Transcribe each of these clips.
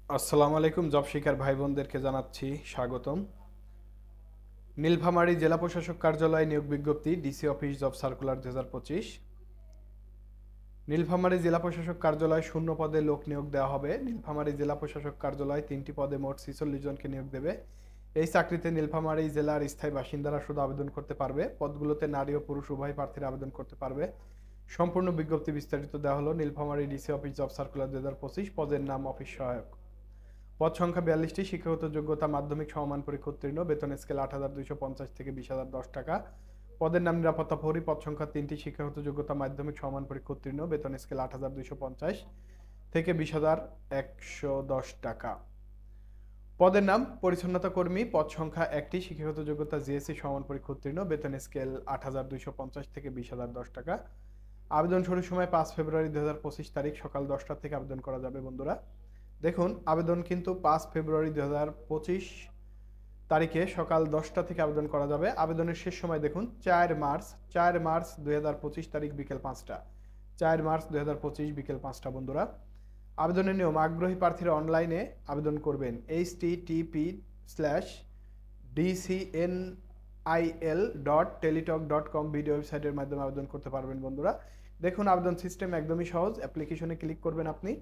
আসসালামু আলাইকুম। জব শিকার ভাই বোনদেরকে জানাচ্ছি স্বাগতম। নীলফামারী জেলা প্রশাসক কার্যালয় নিয়োগ বিজ্ঞপ্তি DC office job circular 2025। Nilphamari জেলা প্রশাসক কার্যালয় 0 পদে লোক নিয়োগ দেওয়া হবে। নীলফামারী জেলা প্রশাসক কার্যালয় 3টি পদে মোট 46 জনকে নিয়োগ দেবে। এই চাকরিতে নীলফামারী জেলার স্থায়ী বাসিন্দারা শুধু আবেদন করতে পারবে। পদগুলোতে নারী ও পুরুষ উভয় প্রার্থীরা আবেদন করতে পারবে। সম্পূর্ণ বিজ্ঞপ্তি বিস্তারিত দেওয়া হলো Nilphamari DC office job circular 2025। পদের নাম অফিস সহায়ক। পদ সংখ্যা 42টি। শিক্ষাগত যোগ্যতা মাধ্যমিক সমমান পরীক্ষা উত্তীর্ণ। বেতন স্কেল 8,250 থেকে 20,010 টাকা। পদের নাম নিরাপত্তা প্রহরী। পদ সংখ্যা 3টি। শিক্ষাগত যোগ্যতা মাধ্যমিক সমমান পরীক্ষা উত্তীর্ণ। বেতন স্কেল 8,250 থেকে 20,110 টাকা। পদের নাম পরিচ্ছন্নতা কর্মী। পদ সংখ্যা 1টি। শিক্ষাগত যোগ্যতা জিএসসি সমমান পরীক্ষা উত্তীর্ণ। বেতন স্কেল 8,250 থেকে 20,010 টাকা। আবেদন শুরুর সময় 5 ফেব্রুয়ারি 2025 তারিখ সকাল 10টা থেকে আবেদন করা যাবে বন্ধুরা। দেখুন, আবেদন কিন্তু 5 ফেব্রুয়ারি 2025 তারিখে সকাল 10টা থেকে আবেদন করা যাবে। আবেদনের শেষ সময় দেখুন 4 মার্চ 2025 তারিখ বিকেল 5টা। 4 মার্চ 2025 বিকেল 5টা বন্ধুরা। আবেদনের নিয়ম: আগ্রহী প্রার্থীরা অনলাইনে আবেদন করবেন http://dcnil.teletalk.com ভিডিও ওয়েবসাইটের মাধ্যমে আবেদন করতে পারবেন বন্ধুরা। দেখুন, আবেদন সিস্টেম একদমই সহজ। অ্যাপ্লিকেশনে ক্লিক করবেন আপনি।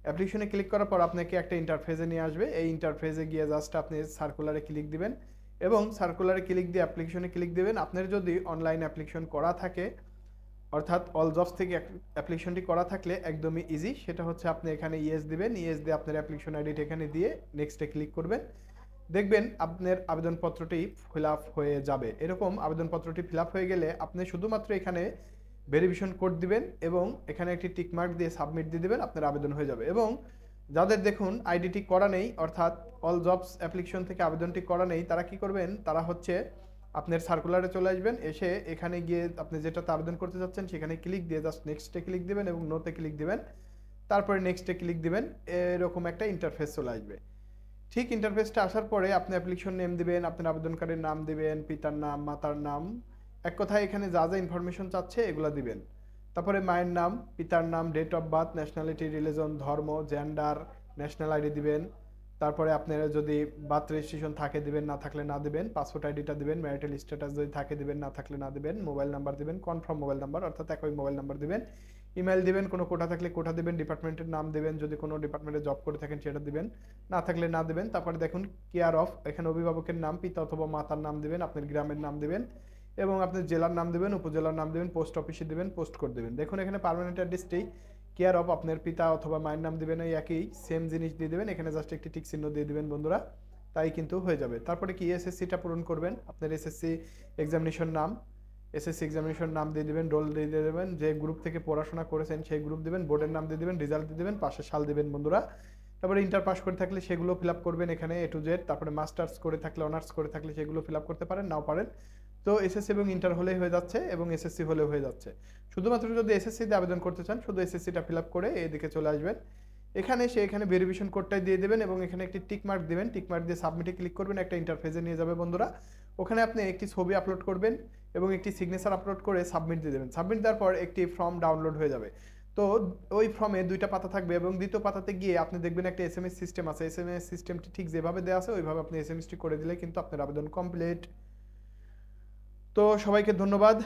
অ্যাপ্লিকেশনে ক্লিক করার পর আপনাকে একটা ইন্টারফেসে নিয়ে আসবে। এই ইন্টারফেসে গিয়ে জাস্ট আপনি সার্কুলারে ক্লিক দিবেন এবং সার্কুলারে ক্লিক দিয়ে অ্যাপ্লিকেশনে ক্লিক দিবেন। আপনার যদি অনলাইন অ্যাপ্লিকেশন করা থাকে, অর্থাৎ অল জবস থেকে অ্যাপ্লিকেশনটি করা থাকলে একদমই ইজি। সেটা হচ্ছে আপনি এখানে ইয়েস দিবেন। ইয়েস দিয়ে আপনার অ্যাপ্লিকেশন আইডিটা এখানে দিয়ে নেক্সটে ক্লিক করবেন। দেখবেন আপনার আবেদনপত্রটি ফিল আপ হয়ে যাবে। এরকম আবেদনপত্রটি ফিল আপ হয়ে গেলে আপনি শুধুমাত্র এখানে ভেরিফিকেশন কোড দিবেন এবং এখানে একটি টিকমার্ক দিয়ে সাবমিট দিয়ে দেবেন। আপনার আবেদন হয়ে যাবে। এবং যাদের দেখুন আইডিটি করা নেই, অর্থাৎ অল জবস অ্যাপ্লিকেশন থেকে আবেদনটি করা নেই, তারা কি করবেন? তারা হচ্ছে আপনার সার্কুলারে চলে আসবেন। এসে এখানে গিয়ে আপনি যেটাতে আবেদন করতে যাচ্ছেন সেখানে ক্লিক দিয়ে জাস্ট নেক্সটে ক্লিক দিবেন এবং নোতে ক্লিক দিবেন। তারপরে নেক্সটে ক্লিক দিবেন। এরকম একটা ইন্টারফেস চলে আসবে। ঠিক ইন্টারফেসটা আসার পরে আপনি অ্যাপ্লিকেশন নেম দিবেন, আপনার আবেদনকারীর নাম দিবেন, পিতার নাম, মাতার নাম, এক কথায় এখানে যা যা ইনফরমেশন চাচ্ছে এগুলো দিবেন। তারপরে মায়ের নাম, পিতার নাম, date of birth, nationality, religion, ধর্ম, জেন্ডার, ন্যাশনাল আইডি দিবেন। তারপরে আপনারা যদি বার্থ রেজিস্ট্রেশন থাকে দিবেন, না থাকলে না দিবেন। পাসপোর্ট আইডিটা দিবেন। ম্যারিটাল স্ট্যাটাস যদি থাকে দিবেন, না থাকলে না দিবেন। মোবাইল নাম্বার দিবেন, কনফার্ম মোবাইল নাম্বার, অর্থাৎ একই মোবাইল নাম্বার দিবেন। ইমেল দিবেন, কোনো কোটা থাকলে কোটা দিবেন। ডিপার্টমেন্টের নাম দিবেন, যদি কোনো ডিপার্টমেন্টে জব করে থাকেন সেটা দিবেন, না থাকলে না দিবেন। তারপরে দেখুন কেয়ার অফ, এখানে অভিভাবকের নাম, পিতা অথবা মাতার নাম দিবেন, আপনার গ্রামের নাম দিবেন এবং আপনার জেলার নাম দিবেন, উপজেলার নাম দিবেন, পোস্ট অফিসে দিবেন, পোস্ট কোড দিবেন। দেখুন এখানে পার্মানেন্ট অ্যাড্রেসটি কেয়ার অফ আপনার পিতা অথবা মায়ের নাম দিবেন, এই একই সেম জিনিস দিয়ে দিবেন। এখানে জাস্ট একটি টিক চিহ্ন দিয়ে দিবেন বন্ধুরা, তাই কিন্তু হয়ে যাবে। তারপরে কি এসএসসিটা পূরণ করবেন। আপনার এসএসসি এক্সামিনেশন নাম, এসএসসি এক্সামিনেশন নাম দিয়ে দিবেন, রোল দিয়ে দেবেন, যে গ্রুপ থেকে পড়াশোনা করেছেন সেই গ্রুপ দিবেন, বোর্ডের নাম দিয়ে দিবেন, রেজাল্ট দিয়ে দিবেন, পাশের সাল দিবেন বন্ধুরা। তারপরে ইন্টার পাস করে থাকলে সেগুলো ফিল আপ করবেন এখানে এ টু জেড। তারপরে মাস্টার্স করে থাকলে, অনার্স করে থাকলে সেগুলো ফিল আপ করতে পারেন, নাও পারেন। তো এসএসসি এবং ইন্টার হলেই হয়ে যাচ্ছে এবং এসএসসি হলেও হয়ে যাচ্ছে। শুধুমাত্র যদি এসএসসিতে আবেদন করতে চান শুধু এসএসসিটা ফিল আপ করে এদিকে চলে আসবেন। এখানে ভেরিফিকেশন কোডটাই দিয়ে দেবেন এবং এখানে একটি টিক মার্ক দিবেন। টিক মার্ক দিয়ে সাবমিটে ক্লিক করবেন, একটা ইন্টারফেসে নিয়ে যাবে বন্ধুরা। ওখানে আপনি একটি ছবি আপলোড করবেন এবং একটি সিগনেচার আপলোড করে সাবমিট দিয়ে দেবেন। সাবমিট দেওয়ার পর একটি ফর্ম ডাউনলোড হয়ে যাবে। তো ওই ফর্মে 2টা পাতা থাকবে এবং দ্বিতীয় পাতাতে গিয়ে আপনি দেখবেন একটা এসএমএস সিস্টেম আছে। এসএমএস সিস্টেমটি ঠিক যেভাবে দেওয়া আছে ওইভাবে আপনি এসএমএসটি করে দিলে কিন্তু আপনার আবেদন কমপ্লিট। তো সবাইকে ধন্যবাদ।